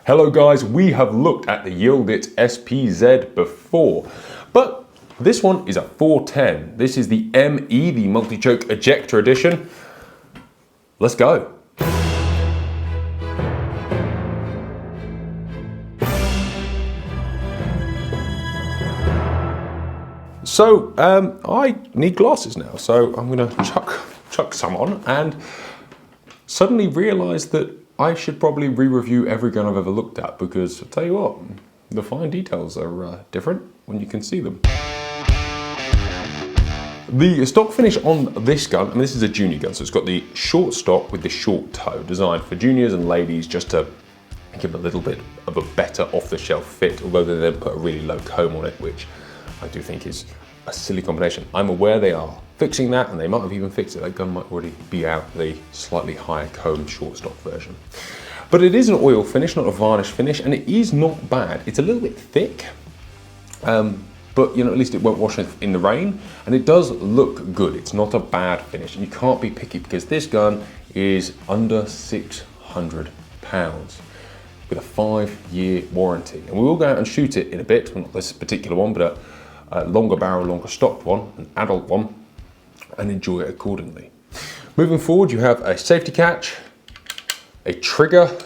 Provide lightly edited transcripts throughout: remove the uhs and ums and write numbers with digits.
Hello guys, we have looked at the Yildiz SPZ before, but this one is a 410. This is the ME, the multi-choke ejector edition. Let's go. So I need glasses now, so I'm gonna chuck some on and suddenly realise that I should probably re-review every gun I've ever looked at, because I'll tell you what, the fine details are different when you can see them. The stock finish on this gun, and this is a junior gun, so it's got the short stock with the short toe, designed for juniors and ladies just to give them a little bit of a better off-the-shelf fit, although they then put a really low comb on it, which I do think is a silly combination. I'm aware they are fixing that, and they might have even fixed it. That gun might already be out, the slightly higher comb short stock version. But it is an oil finish, not a varnish finish, and it is not bad. It's a little bit thick, but you know, at least it won't wash in the rain, and it does look good. It's not a bad finish, and you can't be picky because this gun is under £600 with a 5-year warranty. And we will go out and shoot it in a bit, well, not this particular one, but a longer barrel, longer stocked one, an adult one, and enjoy it accordingly. Moving forward, you have a safety catch, a trigger,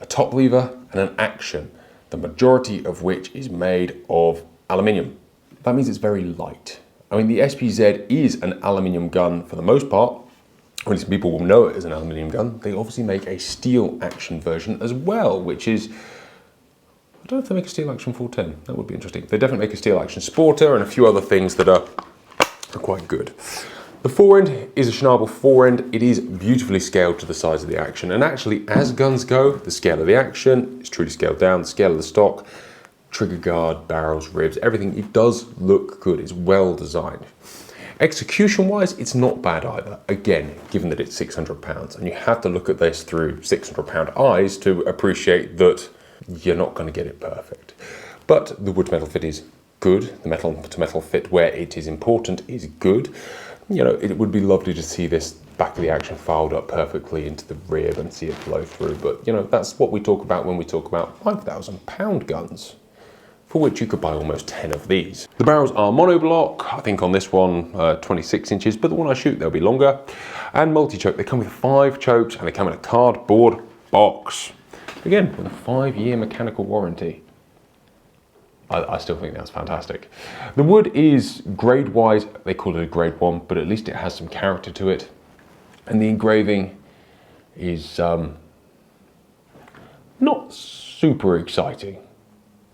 a top lever, and an action, the majority of which is made of aluminium. That means it's very light. I mean, the SPZ is an aluminium gun for the most part. At least people will know it as an aluminium gun. They obviously make a steel action version as well, which is, I don't know if they make a steel action 410. That would be interesting. They definitely make a steel action Sporter and a few other things that are quite good. The forend is a Schnabel forend. It is beautifully scaled to the size of the action. And actually, as guns go, the scale of the action is truly scaled down, the scale of the stock, trigger guard, barrels, ribs, everything. It does look good. It's well designed. Execution-wise, it's not bad either. Again, given that it's £600, and you have to look at this through £600 eyes to appreciate that you're not going to get it perfect. But the wood to metal fit is good. The metal to metal fit where it is important is good. You know, it would be lovely to see this back of the action filed up perfectly into the rib and see it flow through. But you know, that's what we talk about when we talk about £5,000 guns, for which you could buy almost 10 of these. The barrels are monoblock. I think on this one, 26 inches, but the one I shoot, they'll be longer. And multi-choke, they come with 5 chokes and they come in a cardboard box. Again, with a 5-year mechanical warranty. I still think that's fantastic. The wood is grade-wise, they call it a grade 1, but at least it has some character to it. And the engraving is not super exciting,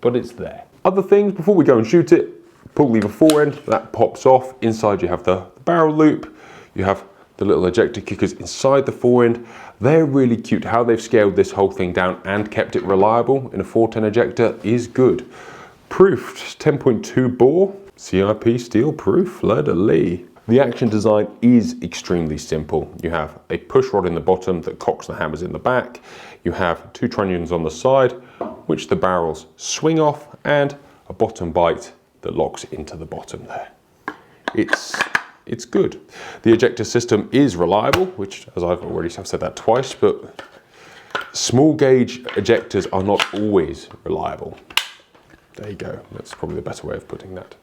but it's there. Other things, before we go and shoot it, pull lever forend, that pops off. Inside you have the barrel loop, you have the little ejector kickers inside the forend. They're really cute. How they've scaled this whole thing down and kept it reliable in a 410 ejector is good. Proofed 10.2 bore, CIP steel proof, fleur-de-lis. The action design is extremely simple. You have a push rod in the bottom that cocks the hammers in the back. You have 2 trunnions on the side, which the barrels swing off, and a bottom bite that locks into the bottom there. It's good. The ejector system is reliable, which, as I've already said that twice, but small gauge ejectors are not always reliable. There you go. That's probably the better way of putting that.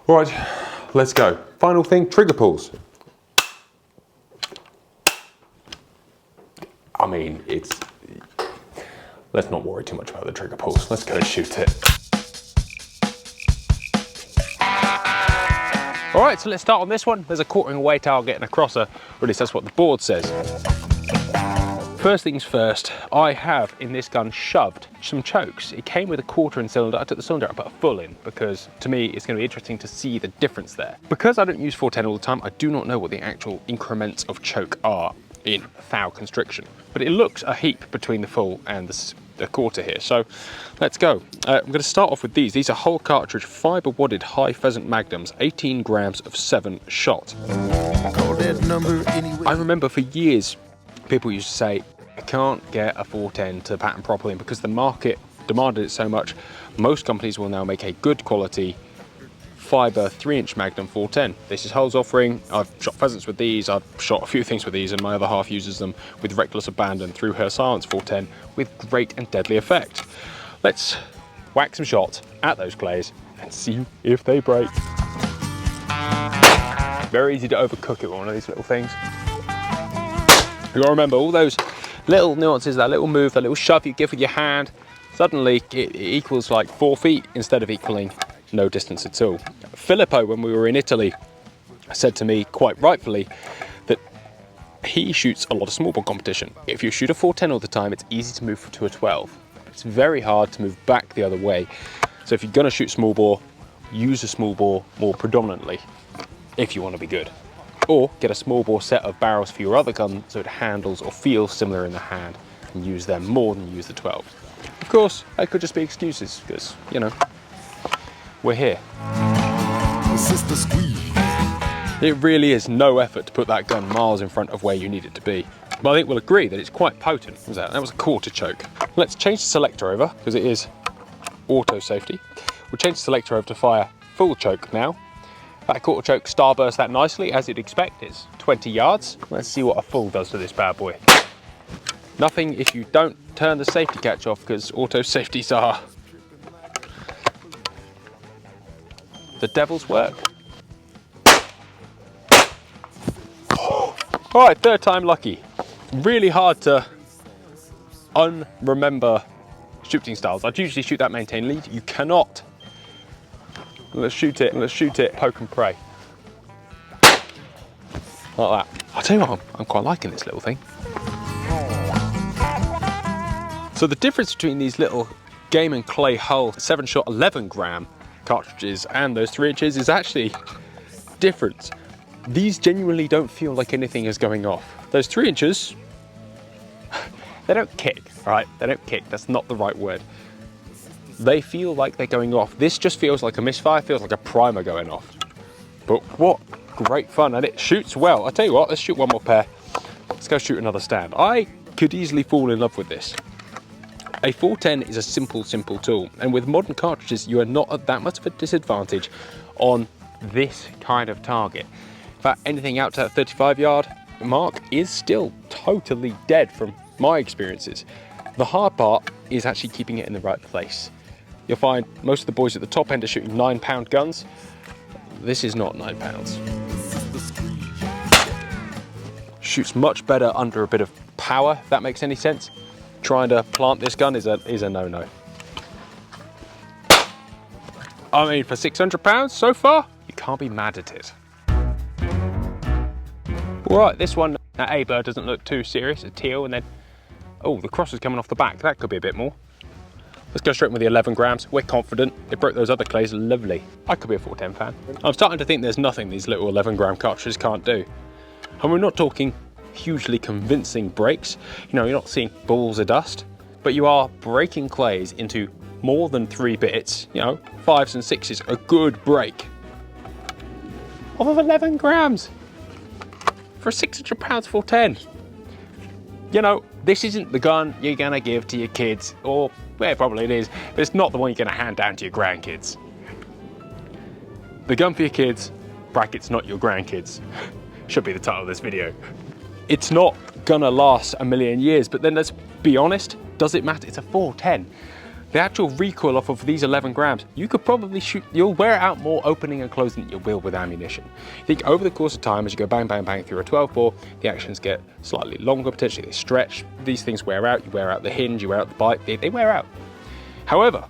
All right, let's go. Final thing, trigger pulls. I mean, let's not worry too much about the trigger pulls. Let's go and shoot it. All right, so let's start on this one. There's a quartering away target and a crosser, or at least that's what the board says. First things first, I have in this gun shoved some chokes. It came with a 1/4 cylinder. I took the cylinder out and put a full in because to me it's going to be interesting to see the difference there. Because I don't use 410 all the time, I do not know what the actual increments of choke are in thou constriction. But it looks a heap between the full and the 1/4 here. So let's go. I'm going to start off with these. These are whole cartridge fiber wadded high pheasant magnums, 18 grams of 7 shot. I remember for years people used to say, I can't get a 410 to pattern properly, and because the market demanded it so much, most companies will now make a good quality fibre 3-inch Magnum 410. This is Hull's offering. I've shot pheasants with these, I've shot a few things with these, and my other half uses them with reckless abandon through her Silence 410 with great and deadly effect. Let's whack some shots at those clays and see if they break. Very easy to overcook it with one of these little things. You gotta remember all those little nuances, that little move, that little shove you give with your hand, suddenly it equals like 4 feet instead of equaling no distance at all. Filippo, when we were in Italy, said to me quite rightfully that he shoots a lot of small bore competition. If you shoot a 410 all the time, it's easy to move to a 12. It's very hard to move back the other way. So if you're gonna shoot small bore, use a small bore more predominantly if you want to be good. Or get a small bore set of barrels for your other gun so it handles or feels similar in the hand, and use them more than use the 12. Of course, that could just be excuses because, you know, we're here. It really is no effort to put that gun miles in front of where you need it to be. But I think we'll agree that it's quite potent. What was that? That was a quarter choke. Let's change the selector over because it is auto safety. We'll change the selector over to fire full choke now. That quarter choke starburst that nicely, as you'd expect. It's 20 yards. Let's see what a full does to this bad boy. Nothing if you don't turn the safety catch off, because auto safeties are the devil's work. All right, third time lucky. Really hard to unremember shooting styles. I'd usually shoot that maintain lead. You cannot. Let's shoot it, poke and pray. Like that. I'll tell you what, I'm quite liking this little thing. So the difference between these little Game & Clay Hull 7-shot 11 gram cartridges and those 3 inches is actually different. These genuinely don't feel like anything is going off. Those 3 inches, they don't kick, right? They don't kick, that's not the right word. They feel like they're going off. This just feels like a misfire, feels like a primer going off. But what great fun, and it shoots well. I'll tell you what, let's shoot one more pair. Let's go shoot another stand. I could easily fall in love with this. A 410 is a simple tool, and with modern cartridges, you are not at that much of a disadvantage on this kind of target. In fact, anything out to that 35 yard mark is still totally dead from my experiences. The hard part is actually keeping it in the right place. You'll find most of the boys at the top end are shooting 9-pound guns. This is not 9 pounds. Shoots much better under a bit of power, if that makes any sense. Trying to plant this gun is a no-no. I mean, for 600 pounds so far, you can't be mad at it. All right, this one at A-Bird doesn't look too serious, a teal, and then, oh, the cross is coming off the back. That could be a bit more. Let's go straight with the 11 grams. We're confident. It broke those other clays, lovely. I could be a 410 fan. I'm starting to think there's nothing these little 11 gram cartridges can't do. And we're not talking hugely convincing breaks. You know, you're not seeing balls of dust, but you are breaking clays into more than 3 bits, you know, 5s and 6s, a good break. Off of 11 grams for a 600 pounds 410. You know, this isn't the gun you're gonna give to your kids, or, well, probably it is, but it's not the one you're gonna hand down to your grandkids. The gun for your kids, brackets not your grandkids, should be the title of this video. It's not gonna last a million years, but then let's be honest, does it matter? It's a 410. The actual recoil off of these 11 grams, you could probably shoot, you'll wear it out more opening and closing than you will with ammunition. I think over the course of time, as you go bang, bang, bang through a 12 bore, the actions get slightly longer, potentially they stretch. These things wear out, you wear out the hinge, you wear out the bite, they wear out. However,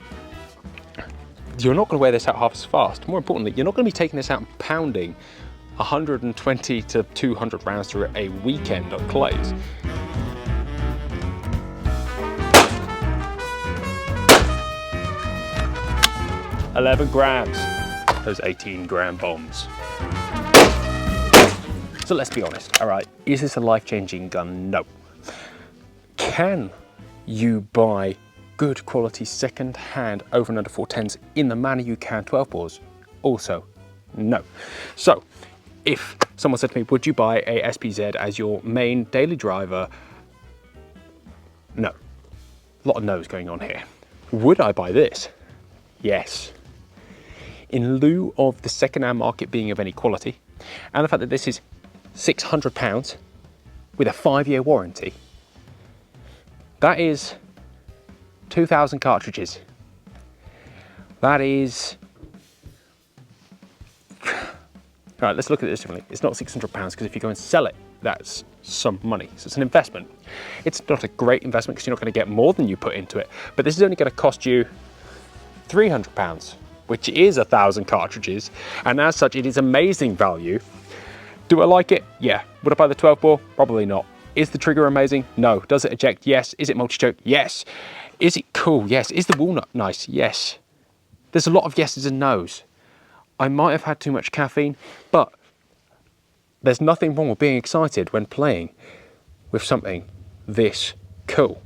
you're not gonna wear this out half as fast. More importantly, you're not gonna be taking this out and pounding 120 to 200 rounds through a weekend of clays. $11 grams, those 18-gram bombs. So let's be honest, all right, is this a life-changing gun? No. Can you buy good quality second-hand over and under 410s in the manner you can 12 bores? Also, no. So, if someone said to me, would you buy a SPZ as your main daily driver? No. A lot of no's going on here. Would I buy this? Yes. in lieu of the second-hand market being of any quality, and the fact that this is £600 with a 5-year warranty, that is 2,000 cartridges. That is... All right, let's look at this differently. It's not £600 because if you go and sell it, that's some money. So it's an investment. It's not a great investment because you're not going to get more than you put into it, but this is only going to cost you £300, which is 1,000 cartridges, and as such, it is amazing value. Do I like it? Yeah. Would I buy the 12 bore? Probably not. Is the trigger amazing? No. Does it eject? Yes. Is it multi-choke? Yes. Is it cool? Yes. Is the walnut nice? Yes. There's a lot of yeses and nos. I might have had too much caffeine, but there's nothing wrong with being excited when playing with something this cool.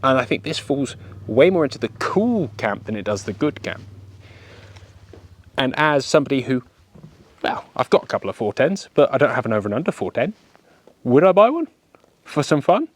And I think this falls way more into the cool camp than it does the good camp. And as somebody who, well, I've got a couple of 410s, but I don't have an over and under 410. Would I buy one for some fun?